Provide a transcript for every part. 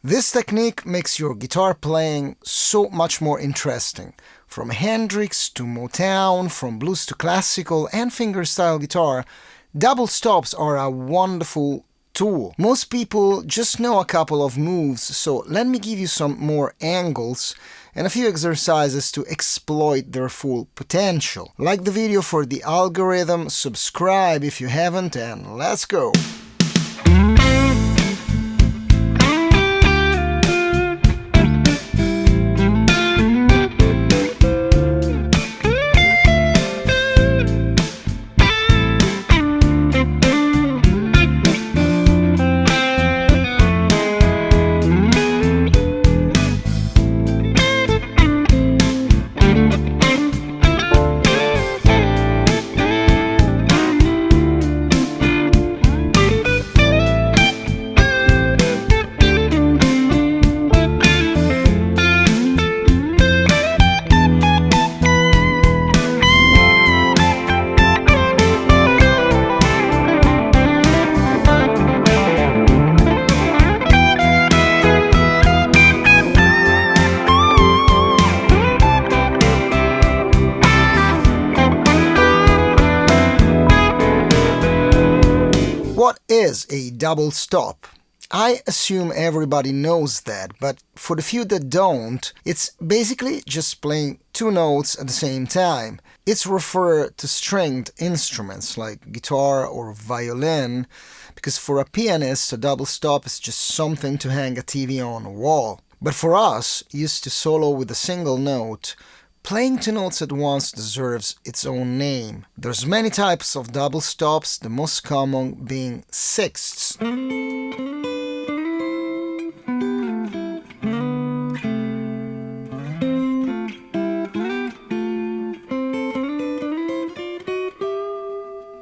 This technique makes your guitar playing so much more interesting. From Hendrix to Motown, from blues to classical and fingerstyle guitar, double stops are a wonderful tool. Most people just know a couple of moves, so let me give you some more angles and a few exercises to exploit their full potential. Like the video for the algorithm, subscribe if you haven't, and let's go! What is a double stop? I assume everybody knows that, but for the few that don't, it's basically just playing two notes at the same time. It's referred to stringed instruments like guitar or violin, because for a pianist, a double stop is just something to hang a TV on a wall. But for us, used to solo with a single note, playing two notes at once deserves its own name. There's many types of double stops, the most common being sixths.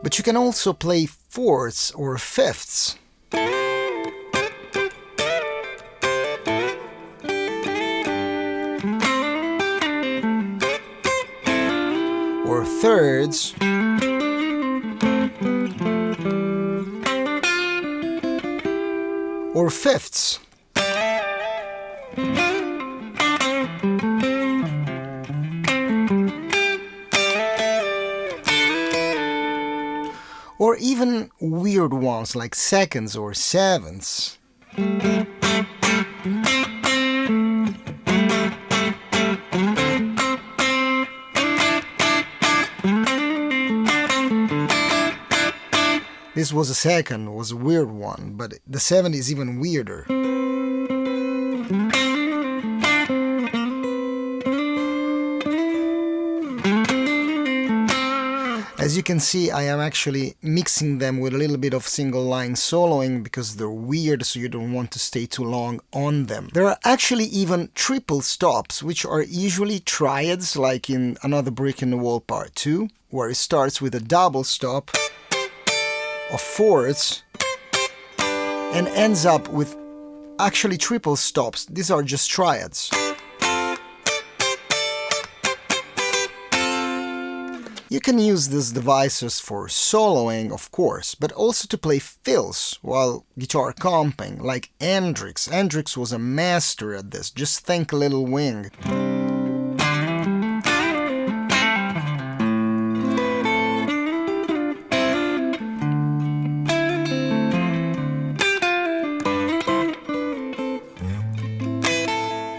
But you can also play fourths or fifths. Or thirds, or fifths. Or even weird ones like seconds or sevenths. This was a second, was a weird one, but the 7 is even weirder. As you can see, I am actually mixing them with a little bit of single line soloing because they're weird, so you don't want to stay too long on them. There are actually even triple stops, which are usually triads, like in Another Brick in the Wall Part 2, where it starts with a double stop of fourths and ends up with actually triple stops. These are just triads. You can use these devices for soloing, of course, but also to play fills while guitar comping, like Hendrix. Hendrix was a master at this. Just think Little Wing.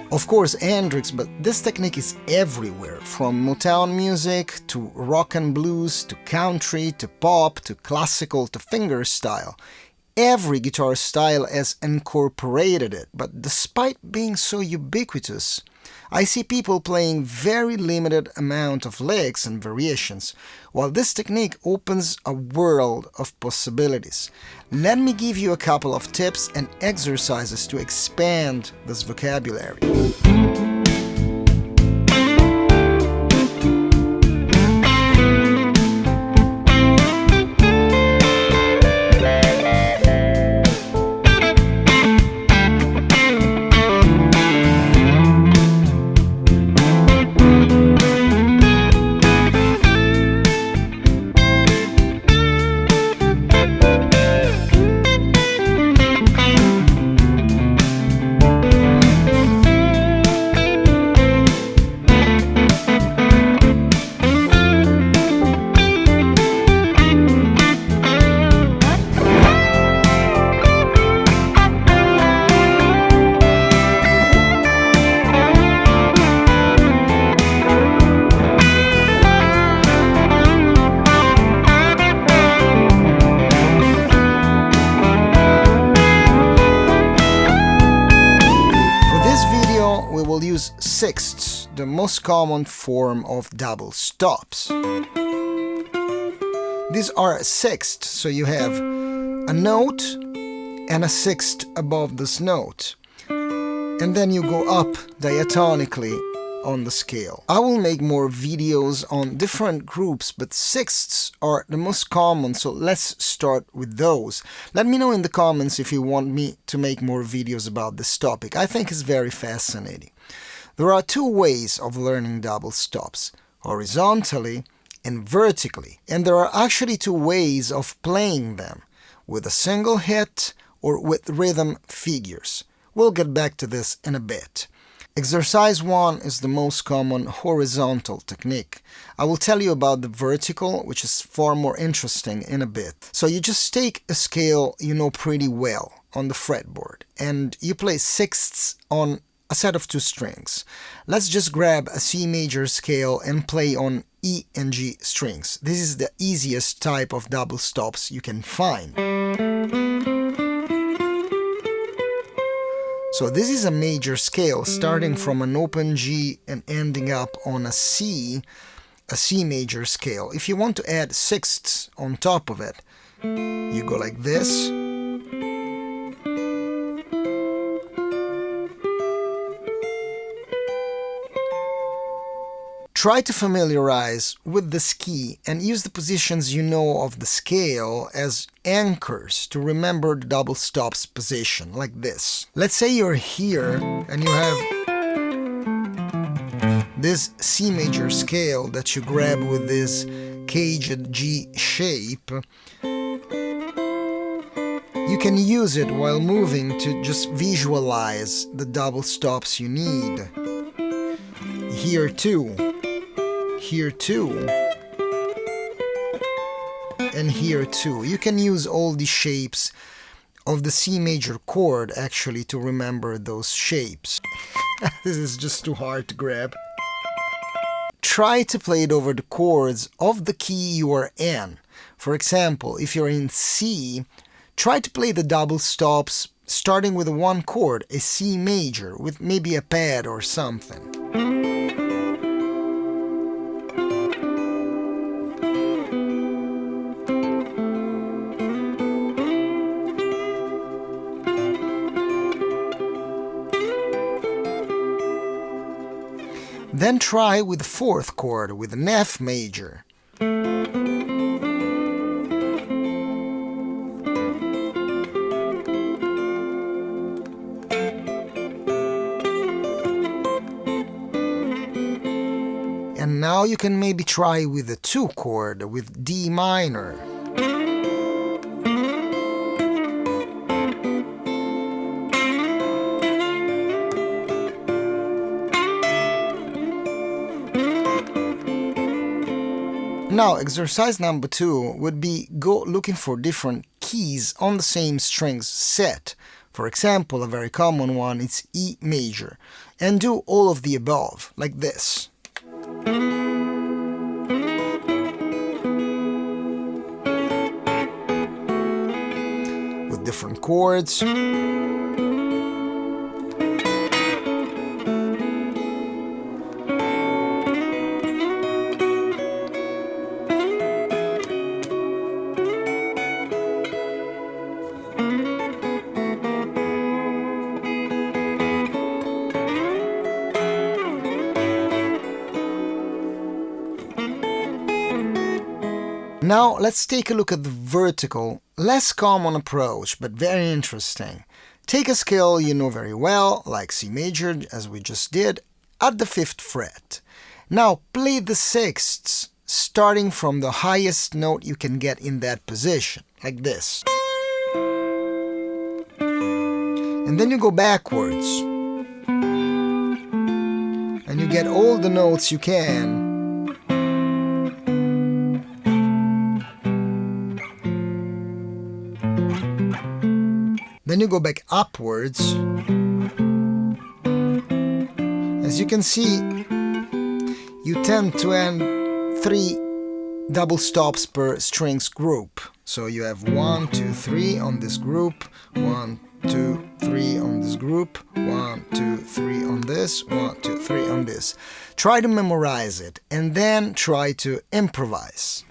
Of course, Hendrix, but this technique is everywhere, from Motown music to rock and blues to country to pop to classical to fingerstyle. Every guitar style has incorporated it, but despite being so ubiquitous, I see people playing very limited amount of licks and variations, while this technique opens a world of possibilities. Let me give you a couple of tips and exercises to expand this vocabulary. will use sixths, the most common form of double stops. These are sixths, so you have a note and a sixth above this note. And then you go up diatonically on the scale. I will make more videos on different groups, but sixths are the most common, so let's start with those. Let me know in the comments if you want me to make more videos about this topic. I think it's very fascinating. There are two ways of learning double stops, horizontally and vertically. And there are actually two ways of playing them, with a single hit or with rhythm figures. We'll get back to this in a bit. Exercise 1 is the most common horizontal technique. I will tell you about the vertical, which is far more interesting, in a bit. So you just take a scale you know pretty well on the fretboard and you play sixths on a set of 2 strings. Let's just grab a C major scale and play on E and G strings. This is the easiest type of double stops you can find. So this is a major scale starting from an open G and ending up on a C major scale. If you want to add sixths on top of it, you go like this. Try to familiarize with this key and use the positions you know of the scale as anchors to remember the double stops position, like this. Let's say you're here and you have this C major scale that you grab with this caged G shape. You can use it while moving to just visualize the double stops you need. Here too. Here too, and here too. You can use all the shapes of the C major chord actually to remember those shapes. This is just too hard to grab. Try to play it over the chords of the key you are in. For example, if you're in C, try to play the double stops starting with one chord, a C major, with maybe a pad or something. Then try with the fourth chord, with an F major. And now you can maybe try with the 2 chord, with D minor. Now, exercise number 2 would be go looking for different keys on the same strings set. For example, a very common one is E major, and do all of the above, like this. With different chords. Now let's take a look at the vertical, less common approach, but very interesting. Take a scale you know very well, like C major, as we just did, at the 5th fret. Now play the sixths, starting from the highest note you can get in that position, like this. And then you go backwards. And you get all the notes you can. Then you go back upwards. As you can see, you tend to end 3 double stops per strings group. So you have 1, 2, 3 on this group, 1, 2, 3 on this group, 1, 2, 3 on this. this, 1, 2, 3 on this. Try to memorize it and then try to improvise.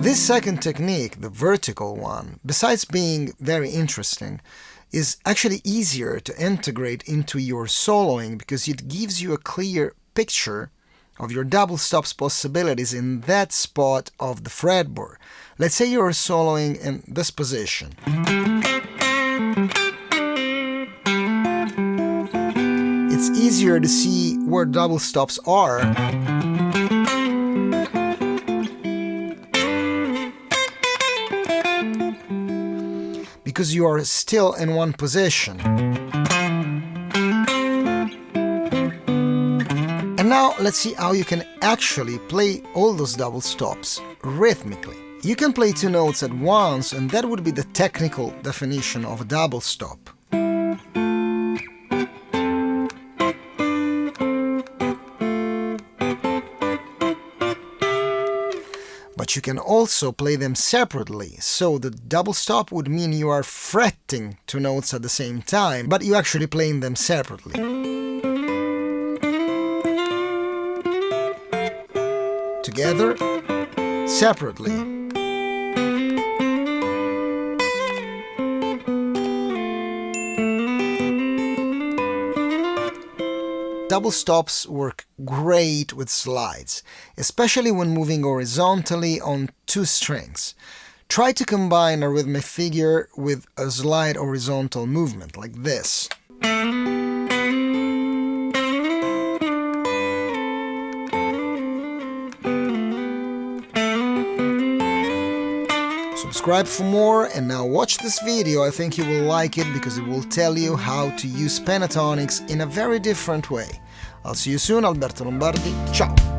This second technique, the vertical one, besides being very interesting, is actually easier to integrate into your soloing because it gives you a clear picture of your double stops possibilities in that spot of the fretboard. Let's say you're soloing in this position. It's easier to see where double stops are because you are still in one position. And now let's see how you can actually play all those double stops rhythmically. You can play 2 notes at once, and that would be the technical definition of a double stop. But you can also play them separately, so the double stop would mean you are fretting 2 notes at the same time, but you're actually playing them separately. Together, separately. Double stops work great with slides, especially when moving horizontally on 2 strings. Try to combine a rhythmic figure with a slide horizontal movement, like this. Subscribe for more, and now watch this video. I think you will like it because it will tell you how to use pentatonics in a very different way. I'll see you soon, Alberto Lombardi. Ciao!